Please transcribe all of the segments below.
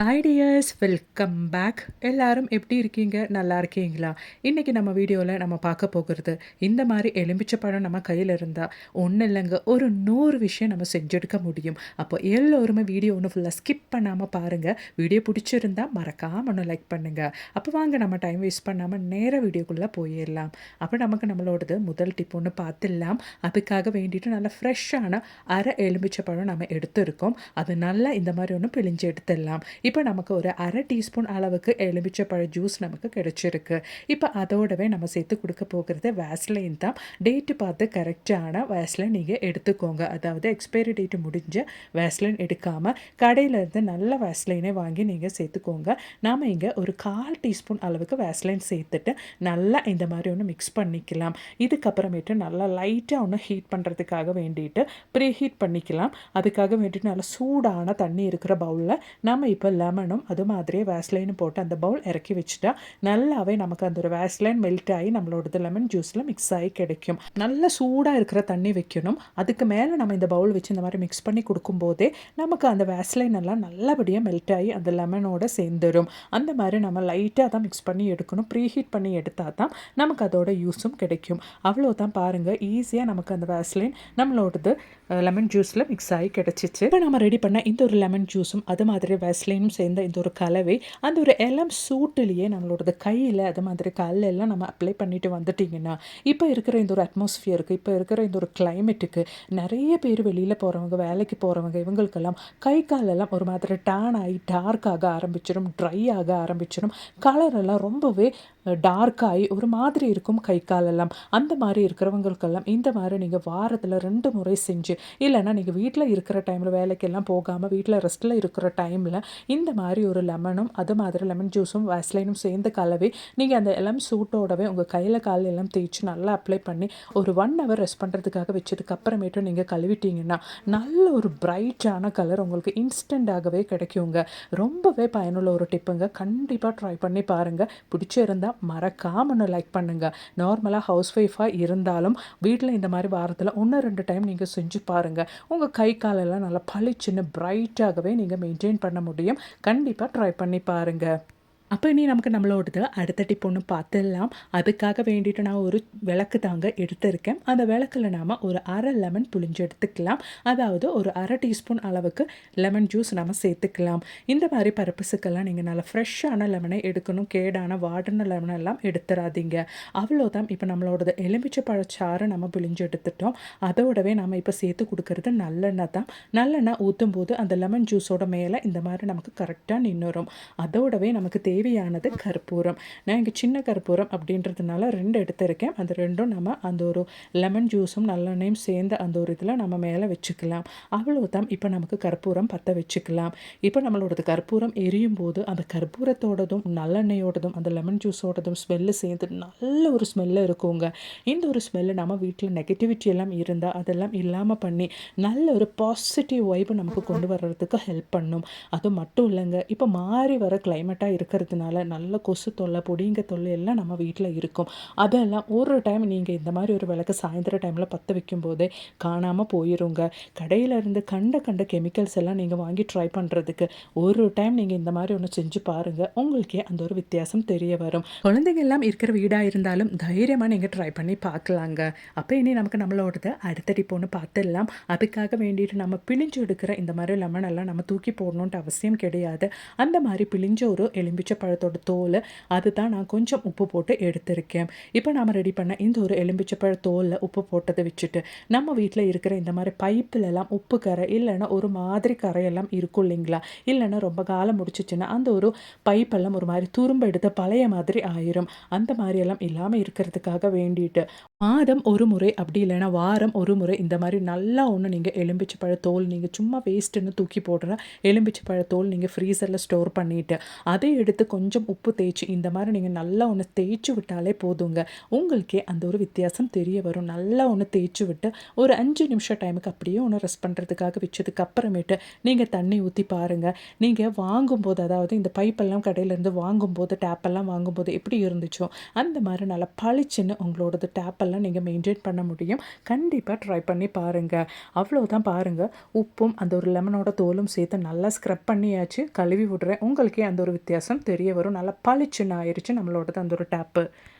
Hi tears, welcome back. எல்லாரும் எப்படி இருக்கீங்க? நல்லா இருக்கீங்களா? இன்றைக்கி நம்ம வீடியோவில் நம்ம பார்க்க போகிறது, இந்த மாதிரி எலுமிச்சைப்பழம் நம்ம கையில் இருந்தால் ஒன்றும் இல்லைங்க, ஒரு 100 விஷயம் நம்ம செஞ்செடுக்க முடியும். அப்போ எல்லோருமே வீடியோ ஒன்று ஃபுல்லாக ஸ்கிப் பண்ணாமல் பாருங்கள். வீடியோ பிடிச்சிருந்தா மறக்காமல் ஒன்று லைக் பண்ணுங்கள். அப்போ வாங்க நம்ம டைம் வேஸ்ட் பண்ணாமல் நேராக வீடியோக்குள்ளே போயிடலாம். அப்போ நமக்கு நம்மளோடது முதல் டிப் ஒன்று பார்த்துடலாம். அதுக்காக வேண்டிட்டு நல்லா ஃப்ரெஷ்ஷான அரை எலுமிச்சைப்பழம் நம்ம எடுத்துருக்கோம். அது நல்லா இந்த மாதிரி ஒன்று பிழிஞ்சு எடுத்துடலாம். இப்போ நமக்கு ஒரு அரை டீஸ்பூன் அளவுக்கு எலுமிச்சைப்பழ ஜூஸ் நமக்கு கிடைச்சிருக்கு. இப்போ அதோடவே நம்ம சேர்த்து கொடுக்க போகிறது வேஸ்லைன் தான். டேட்டு பார்த்து கரெக்டான வேஸ்லைன் நீங்கள் எடுத்துக்கோங்க. அதாவது எக்ஸ்பைரி டேட்டு முடிஞ்ச வேஸ்லைன் எடுக்காமல் கடையிலேருந்து நல்ல வேஸ்லைனே வாங்கி நீங்கள் சேர்த்துக்கோங்க. நாம் இங்கே ஒரு 1/4 டீஸ்பூன் அளவுக்கு வேஸ்லைன் சேர்த்துட்டு நல்லா இந்த மாதிரி ஒன்று மிக்ஸ் பண்ணிக்கலாம். இதுக்கப்புறமேட்டு நல்லா லைட்டாக ஒன்று ஹீட் பண்ணுறதுக்காக வேண்டிட்டு ப்ரீ ஹீட் பண்ணிக்கலாம். அதுக்காக வேண்டிட்டு நல்லா சூடான தண்ணி இருக்கிற பவுலில் நம்ம இப்போ லெமனும் அது மாதிரியே வேஸ்லைனும் போட்டு அந்த பவுல் இறக்கி வச்சுட்டா நல்லாவே நமக்கு அந்த ஒரு வேஸ்லைன் மெல்ட் ஆகி நம்மளோடது லெமன் ஜூஸில் மிக்ஸ் ஆகி கிடைக்கும். நல்ல சூடாக இருக்கிற தண்ணி வைக்கணும். அதுக்கு மேலே நம்ம இந்த பவுல் வச்சு இந்த மாதிரி மிக்ஸ் பண்ணி கொடுக்கும்போதே நமக்கு அந்த வேஸ்லைன் எல்லாம் நல்லபடியாக மெல்ட் ஆகி அந்த லெமனோட சேர்ந்துடும். அந்த மாதிரி நம்ம லைட்டாக தான் மிக்ஸ் பண்ணி எடுக்கணும். ப்ரீ ஹீட் பண்ணி எடுத்தால் தான் நமக்கு அதோட யூஸும் கிடைக்கும். அவ்வளோதான், பாருங்கள், ஈஸியாக நமக்கு அந்த வேஸ்லைன் நம்மளோடது லெமன் ஜூஸில் மிக்ஸ் ஆகி கிடச்சிச்சு. இப்போ நம்ம ரெடி பண்ண இந்த ஒரு லெமன் ஜூஸும் அது மாதிரி வேஸ்லைனும் சேர்ந்த இந்த ஒரு கலவை அந்த ஒரு இளம் சூட்டுலேயே நம்மளோட கையில் அது மாதிரி கல்லெல்லாம் நம்ம அப்ளை பண்ணிட்டு வந்துட்டிங்கன்னா, இப்போ இருக்கிற இந்த ஒரு அட்மாஸ்ஃபியருக்கு, இப்போ இருக்கிற இந்த ஒரு கிளைமேட்டுக்கு நிறைய பேர் வெளியில் போகிறவங்க, வேலைக்கு போகிறவங்க, இவங்களுக்கெல்லாம் கை காலெல்லாம் ஒரு மாதிரி டேன் ஆகி டார்க் ஆக ஆரம்பிச்சிடும், ட்ரை ஆக ஆரம்பிச்சிடும். கலரெல்லாம் ரொம்பவே டார்க்காகி ஒரு மாதிரி இருக்கும் கை காலெல்லாம். அந்த மாதிரி இருக்கிறவங்களுக்கெல்லாம் இந்த மாதிரி நீங்கள் வாரத்தில் 2 முறை செஞ்சு, இல்லைன்னா நீங்கள் வீட்டில் இருக்கிற டைமில் வேலைக்கெல்லாம் போகாமல் வீட்டில் ரெஸ்ட்டில் இருக்கிற டைமில் இந்த மாதிரி ஒரு லெமனும் அது மாதிரி லெமன் ஜூஸும் வேஸ்லைனும் சேர்ந்த கலவை நீங்கள் அந்த இளம் சூட்டோடவே உங்கள் கையில் காலில் எல்லாம் தேய்ச்சி நல்லா அப்ளை பண்ணி ஒரு 1 ஹவர் ரெஸ்ட் பண்ணுறதுக்காக வச்சதுக்கு அப்புறமேட்டு நீங்கள் கழுவிட்டீங்கன்னா நல்ல ஒரு பிரைட்டான கலர் உங்களுக்கு இன்ஸ்டண்ட்டாகவே கிடைக்குங்க. ரொம்பவே பயனுள்ள ஒரு டிப்புங்க. கண்டிப்பாக ட்ரை பண்ணி பாருங்கள். பிடிச்சிருந்தால் மறக்காம லைக் பண்ணுங்கள். நார்மலாக ஹவுஸ் ஒய்ஃபாக இருந்தாலும் வீட்டில் இந்த மாதிரி வாரத்தில் 1-2 டைம் நீங்கள் செஞ்சு பாருங்கள். உங்கள் கை காலெல்லாம் நல்லா பளிச்சுன்னு பிரைட்டாகவே நீங்கள் மெயின்டைன் பண்ண முடியும். கண்டிப்பாக ட்ரை பண்ணி பாருங்கள். அப்போ இனி நமக்கு நம்மளோடது அடுத்த டிப் ஒன்று பார்த்துடலாம். அதுக்காக வேண்டிட்டு நான் ஒரு விளக்கு தாங்க எடுத்திருக்கேன். அந்த விளக்கில் நாம் ஒரு அரை லெமன் புழிஞ்சு எடுத்துக்கலாம். அதாவது ஒரு அரை டீஸ்பூன் அளவுக்கு லெமன் ஜூஸ் நம்ம சேர்த்துக்கலாம். இந்த மாதிரி பர்பஸுக்கெல்லாம் நீங்கள் நல்லா ஃப்ரெஷ்ஷான லெமனை எடுக்கணும். கேடான வாடின லெமன் எல்லாம் எடுத்துடாதீங்க. அவ்வளோதான். இப்போ நம்மளோடது எலுமிச்சை பழச்சாறு நம்ம புழிஞ்சு எடுத்துட்டோம். அதோடவே நம்ம இப்போ சேர்த்து கொடுக்கறது நல்லெண்ணெய் தான். நல்லெண்ணெய் ஊற்றும் போது அந்த லெமன் ஜூஸோட மேலே இந்த மாதிரி நமக்கு கரெக்டாக நின்றுடும். அதோடவே நமக்கு தேவையானது கற்பூரம். நான் இங்கே சின்ன கற்பூரம் அப்படின்றதுனால 2 எடுத்திருக்கேன். அந்த 2ம் நம்ம அந்த ஒரு லெமன் ஜூஸும் நல்லெண்ணெயும் சேர்ந்த அந்த ஒரு இதில் நம்ம மேலே வச்சுக்கலாம். அவ்வளோதான். இப்போ நமக்கு கற்பூரம் பற்ற வச்சுக்கலாம். இப்போ நம்மளோடது கற்பூரம் எரியும் போது அந்த கற்பூரத்தோடதும் நல்லெண்ணெயோடதும் அந்த லெமன் ஜூஸோடதும் ஸ்மெல்லு சேர்ந்து நல்ல ஒரு ஸ்மெல்லு இருக்குங்க. இந்த ஒரு ஸ்மெல்லு நம்ம வீட்டில் நெகட்டிவிட்டி எல்லாம் இருந்தால் அதெல்லாம் இல்லாமல் பண்ணி நல்ல ஒரு பாசிட்டிவ் வைப்பு நமக்கு கொண்டு வர்றதுக்கு ஹெல்ப் பண்ணும். அது மட்டும் இல்லைங்க, இப்போ மாறி வர கிளைமேட்டாக இருக்கிறதுனால நல்ல கொசு தொல்லை, பொடிங்க தொல்லை எல்லாம் நம்ம வீட்டில் இருக்கும். அதெல்லாம் ஒரு டைம் நீங்கள் இந்த மாதிரி ஒரு விளக்கு சாயந்தர டைமில் பற்ற வைக்கும் போதே காணாமல் போயிருங்க. கடையில் இருந்து கண்ட கெமிக்கல்ஸ் எல்லாம் நீங்கள் வாங்கி ட்ரை பண்ணுறதுக்கு ஒரு டைம் நீங்கள் இந்த மாதிரி ஒன்று செஞ்சு பாருங்கள். உங்களுக்கே அந்த ஒரு வித்தியாசம் தெரிய வரும். குழந்தைங்க எல்லாம் இருக்கிற வீடாக இருந்தாலும் தைரியமாக நீங்கள் ட்ரை பண்ணி பார்க்கலாங்க. அப்போ இனி நமக்கு நம்மளோடது அடுத்த டிப் ஒன்று பார்த்துடலாம். அதுக்காக வேண்டிட்டு நம்ம பிழிஞ்சு எடுக்கிற இந்த மாதிரி லெமன் எல்லாம் நம்ம தூக்கி போடணுன்ட்டு அவசியம் கிடையாது. அந்த மாதிரி பிழிஞ்ச ஒரு எலுமிச்சை பழத்தோட தோல் அதுதான் நான் கொஞ்சம் உப்பு போட்டு எடுத்திருக்கேன். இப்போ நாம் ரெடி பண்ண இந்த ஒரு எலுமிச்சைப்பழ தோலில் உப்பு போட்டதை வச்சுட்டு நம்ம வீட்டில் இருக்கிற இந்த மாதிரி பைப்புலெல்லாம் உப்பு கரை இல்லைன்னா ஒரு மாதிரி கரையெல்லாம் இருக்கும் இல்லைங்களா, இல்லைன்னா ரொம்ப காலம் முடிச்சிச்சுன்னா அந்த ஒரு பைப்பெல்லாம் ஒரு மாதிரி துரும்ப எடுத்த பழைய மாதிரி ஆயிரும். அந்த மாதிரியெல்லாம் இல்லாமல் இருக்கிறதுக்காக வேண்டிட்டு மாதம் ஒரு முறை அப்படி இல்லைன்னா வாரம் ஒரு முறை இந்த மாதிரி நல்லா ஒன்று நீங்கள் எலும்பிச்சை தோல் நீங்கள் சும்மா வேஸ்ட்டுன்னு தூக்கி போடுற எலும்பிச்சை தோல் நீங்கள் ஃப்ரீசரில் ஸ்டோர் பண்ணிவிட்டு அதை எடுத்து எடுத்து கொஞ்சம் உப்பு தேய்ச்சி இந்த மாதிரி நீங்கள் நல்லா ஒன்று தேய்ச்சி விட்டாலே போதுங்க. உங்களுக்கே அந்த ஒரு வித்தியாசம் தெரிய வரும். நல்லா ஒன்று தேய்ச்சி விட்டு ஒரு 5 நிமிஷம் டைமுக்கு அப்படியே ஒன்று ரெஸ்ட் பண்ணுறதுக்காக வச்சதுக்கு அப்புறமேட்டு நீங்கள் தண்ணி ஊற்றி பாருங்கள். நீங்கள் வாங்கும்போது, அதாவது இந்த பைப்பெல்லாம் கடையிலேருந்து வாங்கும்போது, டேப்பெல்லாம் வாங்கும்போது எப்படி இருந்துச்சோ அந்த மாதிரி நல்லா பளிச்சுன்னு உங்களோடது டேப்பெல்லாம் நீங்கள் மெயின்டைன் பண்ண முடியும். கண்டிப்பாக ட்ரை பண்ணி பாருங்கள். அவ்வளோதான் பாருங்கள். உப்பும் அந்த ஒரு லெமனோட தோலும் சேர்த்து நல்லா ஸ்க்ரப் பண்ணியாச்சு. கழுவி விடுறேன். உங்களுக்கே அந்த ஒரு வித்தியாசம் தெரிய வரும். நல்லா பளிச்சுன்னு ஆயிடுச்சு நம்மளோடது அந்த ஒரு டேப்பு.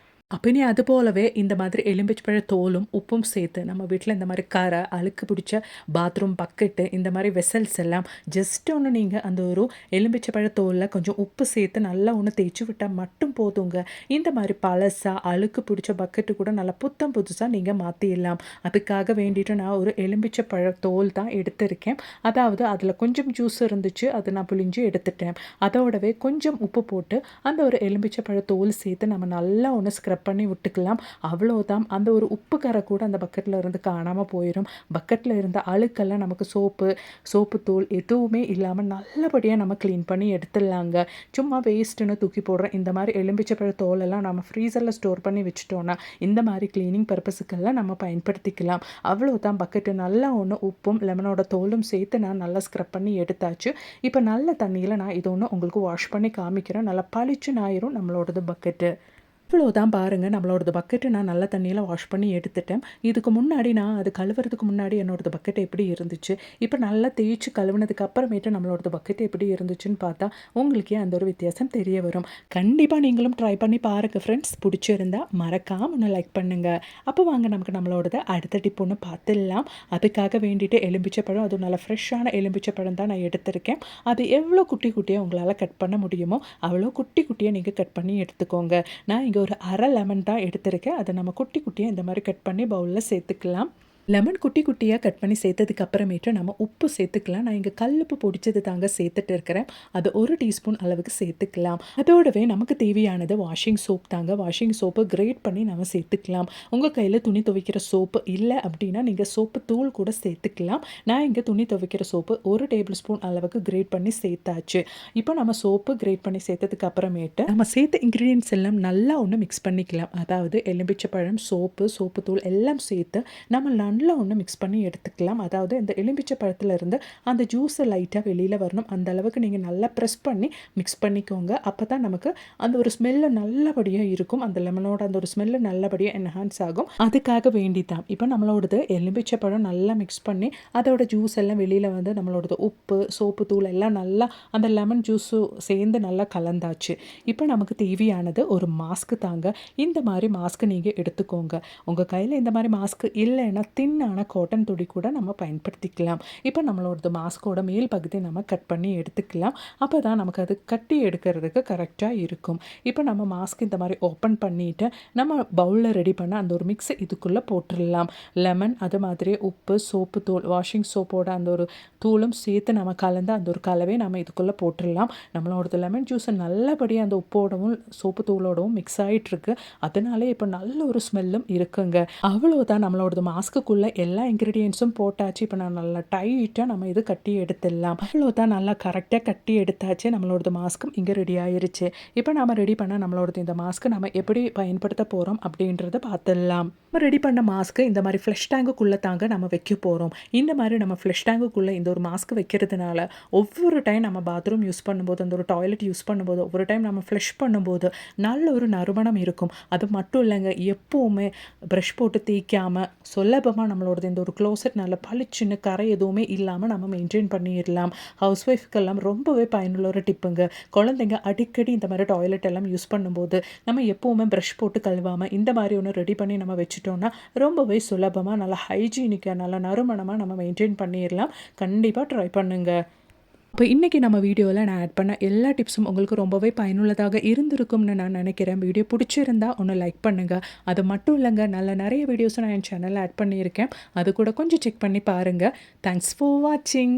அப்போ இனி அது போலவே இந்த மாதிரி எலும்பிச்சப்பழ தோலும் உப்பும் சேர்த்து நம்ம வீட்டில் இந்த மாதிரி கரை அழுக்கு பிடிச்ச பாத்ரூம் பக்கெட்டு இந்த மாதிரி வெசல்ஸ் எல்லாம் ஜஸ்ட் ஒன்று நீங்கள் அந்த ஒரு எலும்பிச்சப்பழ தோலில் கொஞ்சம் உப்பு சேர்த்து நல்லா ஒன்று தேய்ச்சி விட்டால் மட்டும் போதுங்க. இந்த மாதிரி பழசாக அழுக்கு பிடிச்ச பக்கெட்டு கூட நல்லா புத்தம் புதுசாக நீங்கள் மாற்றிடலாம். அதுக்காக வேண்டிட்டு நான் ஒரு எலும்பிச்சப்பழ தோல் தான் எடுத்திருக்கேன். அதாவது அதில் கொஞ்சம் ஜூஸ் இருந்துச்சு, அதை நான் புழிஞ்சு எடுத்துட்டேன். அதோடவே கொஞ்சம் உப்பு போட்டு அந்த ஒரு எலும்பிச்சப்பழ தோல் சேர்த்து நம்ம நல்லா ஒன்று ஸ்க்ரப் பண்ணி விட்டுக்கலாம். அவ்வளோதான். அந்த ஒரு உப்பு கரை கூட அந்த பக்கெட்டில் இருந்து காணாமல் போயிடும். பக்கெட்டில் இருந்த அழுக்கெல்லாம் நமக்கு சோப்பு தூள் எதுவுமே இல்லாமல் நல்லபடியாக நம்ம க்ளீன் பண்ணி எடுத்துடலாங்க. சும்மா வேஸ்ட்டுன்னு தூக்கி போடுறோம். இந்த மாதிரி எலும்பிச்சப்பழ தோலெல்லாம் நம்ம ஃப்ரீசரில் ஸ்டோர் பண்ணி வச்சுட்டோன்னா இந்த மாதிரி க்ளீனிங் பர்பஸுக்கெல்லாம் நம்ம பயன்படுத்திக்கலாம். அவ்வளோதான். பக்கெட்டு நல்லா ஒன்று உப்பும் லெமனோட தோலும் சேர்த்து நான் நல்லா ஸ்க்ரப் பண்ணி எடுத்தாச்சு. இப்போ நல்ல தண்ணியில் நான் இது ஒன்று உங்களுக்கு வாஷ் பண்ணி காமிக்கிறேன். நல்லா பளிச்சுன்னு ஆயிரும் நம்மளோடது பக்கெட்டு. இவ்வளோதான் பாருங்கள். நம்மளோடது பக்கெட்டு நான் நல்ல தண்ணியில் வாஷ் பண்ணி எடுத்துட்டேன். இதுக்கு முன்னாடி நான் அது கழுவுறதுக்கு முன்னாடி என்னோடது பக்கெட்டு எப்படி இருந்துச்சு, இப்போ நல்லா தேய்ச்சி கழுவுனதுக்கு அப்புறமேட்டு நம்மளோடது பக்கெட்டு எப்படி இருந்துச்சுன்னு பார்த்தா உங்களுக்கே அந்த ஒரு வித்தியாசம் தெரிய வரும். கண்டிப்பாக நீங்களும் ட்ரை பண்ணி பாருங்கள் ஃப்ரெண்ட்ஸ். பிடிச்சிருந்தா மறக்காமல் ஒன்று லைக் பண்ணுங்கள். அப்போ வாங்க நமக்கு நம்மளோடது அடுத்த டிப் ஒன்று பார்த்துடலாம். அதுக்காக வேண்டிட்டு எலும்பிச்சப்பழம், அதுவும் நல்லா ஃப்ரெஷ்ஷான எலும்பிச்சப்பழம் தான் நான் எடுத்திருக்கேன். அது எவ்வளோ குட்டி குட்டியாக உங்களால் கட் பண்ண முடியுமோ அவ்வளோ குட்டி குட்டியாக நீங்கள் கட் பண்ணி எடுத்துக்கோங்க. நான் இங்கே ஒரு அரை லெமன் தான் எடுத்திருக்கேன். அதை நம்ம குட்டி குட்டியாக இந்த மாதிரி கட் பண்ணி பவுலில் சேர்த்துக்கலாம். லெமன் குட்டி குட்டியாக கட் பண்ணி சேர்த்ததுக்கு அப்புறமேட்டு நம்ம உப்பு சேர்த்துக்கலாம். நான் இங்கே கல்லுப்பு பொடிச்சது தாங்க சேர்த்துட்டு இருக்கிறேன். அது 1 டீஸ்பூன் அளவுக்கு சேர்த்துக்கலாம். அதோடவே நமக்கு தேவையானது வாஷிங் சோப் தாங்க. வாஷிங் சோப்பு கிரேட் பண்ணி நம்ம சேர்த்துக்கலாம். உங்கள் கையில் துணி துவைக்கிற சோப்பு இல்லை அப்படின்னா நீங்கள் சோப்பு தூள் கூட சேர்த்துக்கலாம். நான் இங்கே துணி துவைக்கிற சோப்பு 1 டேபிள் ஸ்பூன் அளவுக்கு கிரேட் பண்ணி சேர்த்தாச்சு. இப்போ நம்ம சோப்பு கிரேட் பண்ணி சேர்த்ததுக்கு அப்புறமேட்டு நம்ம சேர்த்த இன்க்ரீடியன்ஸ் எல்லாம் நல்லா ஒன்று மிக்ஸ் பண்ணிக்கலாம். அதாவது எலும்பிச்சப்பழம், சோப்பு தூள் எல்லாம் சேர்த்து நம்ம நல்லா ஒன்று மிக்ஸ் பண்ணி எடுத்துக்கலாம். அதாவது இந்த எலும்பிச்சை பழத்துலேருந்து அந்த ஜூஸை லைட்டாக வெளியில் வரணும். அந்த அளவுக்கு நீங்கள் நல்லா ப்ரெஸ் பண்ணி மிக்ஸ் பண்ணிக்கோங்க. அப்போ தான் நமக்கு அந்த ஒரு ஸ்மெல்லு நல்லபடியாக இருக்கும். அந்த லெமனோட அந்த ஒரு ஸ்மெல்லு நல்லபடியாக என்ஹான்ஸ் ஆகும். அதுக்காக வேண்டி தான் இப்போ நம்மளோடது எலும்பிச்சை பழம் நல்லா மிக்ஸ் பண்ணி அதோட ஜூஸ் எல்லாம் வெளியில் வந்து நம்மளோடது உப்பு சோப்பு தூள் எல்லாம் நல்லா அந்த லெமன் ஜூஸு சேர்ந்து நல்லா கலந்தாச்சு. இப்போ நமக்கு தேவையானது ஒரு மாஸ்க்கு தாங்க. இந்த மாதிரி மாஸ்க்கு நீங்கள் எடுத்துக்கோங்க. உங்கள் கையில் இந்த மாதிரி மாஸ்க்கு இல்லைன்னா தின்னான காட்டன் துணி கூட நம்ம பயன்படுத்திக்கலாம். இப்போ நம்மளோட மாஸ்கோட மேல் பகுதி நம்ம கட் பண்ணி எடுத்துக்கலாம். அப்போ தான் நமக்கு அது கட்டி எடுக்கிறதுக்கு கரெக்டாக இருக்கும். இப்போ நம்ம மாஸ்க் இந்த மாதிரி ஓப்பன் பண்ணிவிட்டு நம்ம பவுலில் ரெடி பண்ண அந்த ஒரு மிக்ஸை இதுக்குள்ளே போட்டுடலாம். லெமன், அது மாதிரி உப்பு, சோப்பு தூள், வாஷிங் சோப்போட அந்த ஒரு தூளும் சேர்த்து நம்ம கலந்து அந்த ஒரு கலவை நம்ம இதுக்குள்ளே போட்டுடலாம். நம்மளோட லெமன் ஜூஸை நல்லபடியாக அந்த உப்போடவும் சோப்பு தூளோடவும் மிக்ஸ் ஆகிட்டுருக்கு. அதனாலே இப்போ நல்ல ஒரு ஸ்மெல்லும் இருக்குங்க. அவ்வளோதான். நம்மளோட மாஸ்க்குள்ளே எல்லா இன்க்ரீடியன்ஸும் போட்டாச்சு. இப்போ நான் நல்லா டைட்டாக நம்ம இது கட்டி எடுத்துடலாம். அவ்வளோதான். நல்லா கரெக்டாக கட்டி எடுத்தாச்சு. நம்மளோட மாஸ்க்கும் இங்கே ரெடி ஆயிருச்சு. இப்போ நம்ம ரெடி பண்ண நம்மளோட இந்த மாஸ்க்கு நம்ம எப்படி பயன்படுத்த போகிறோம் அப்படின்றத பார்த்துடலாம். நம்ம ரெடி பண்ண மாஸ்க்கு இந்த மாதிரி ஃப்ளஷ் டேங்குக்குள்ளே தாங்க நம்ம வைக்க போகிறோம். இந்த மாதிரி நம்ம ஃப்ளஷ் டேங்குக்குள்ளே இந்த ஒரு மாஸ்க் வைக்கிறதுனால ஒவ்வொரு டைம் நம்ம பாத்ரூம் யூஸ் பண்ணும்போது, அந்த ஒரு டாய்லெட் யூஸ் பண்ணும்போது, ஒவ்வொரு டைம் நம்ம ஃப்ளஷ் பண்ணும்போது நல்ல ஒரு நறுமணம் இருக்கும். அது மட்டும் இல்லைங்க, எப்போவுமே ப்ரஷ் போட்டு தேய்க்காமல் சுலபமாக நம்மளோடது இந்த ஒரு க்ளோசெட் நல்ல பளிச்சுன்னு கரை எதுவுமே இல்லாமல் நம்ம மெயின்டைன் பண்ணிடலாம். ஹவுஸ் ஒய்ஃப்க்கெல்லாம் ரொம்பவே பயனுள்ள ஒரு டிப்புங்க. குழந்தைங்க அடிக்கடி இந்த மாதிரி டாய்லெட் எல்லாம் யூஸ் பண்ணும்போது நம்ம எப்போவுமே ப்ரஷ் போட்டு கழுவாமல் இந்த மாதிரி ஒன்று ரெடி பண்ணி நம்ம வச்சுட்டோம்னா ரொம்பவே சுலபமாக நல்லா ஹைஜீனிக்காக நல்லா நறுமணமாக நம்ம மெயின்டைன் பண்ணிடலாம். கண்டிப்பாக ட்ரை பண்ணுங்கள். இப்போ இன்றைக்கி நம்ம வீடியோவில் நான் ஆட் பண்ண எல்லா டிப்ஸும் உங்களுக்கு ரொம்பவே பயனுள்ளதாக இருந்திருக்கும்னு நான் நினைக்கிறேன். வீடியோ பிடிச்சிருந்தா ஒன்று லைக் பண்ணுங்கள். அது மட்டும் இல்லைங்க, நிறைய வீடியோஸை நான் என் சேனலில் ஆட் பண்ணியிருக்கேன். அது கூட கொஞ்சம் செக் பண்ணி பாருங்கள். தேங்க்ஸ் ஃபார் வாட்சிங்.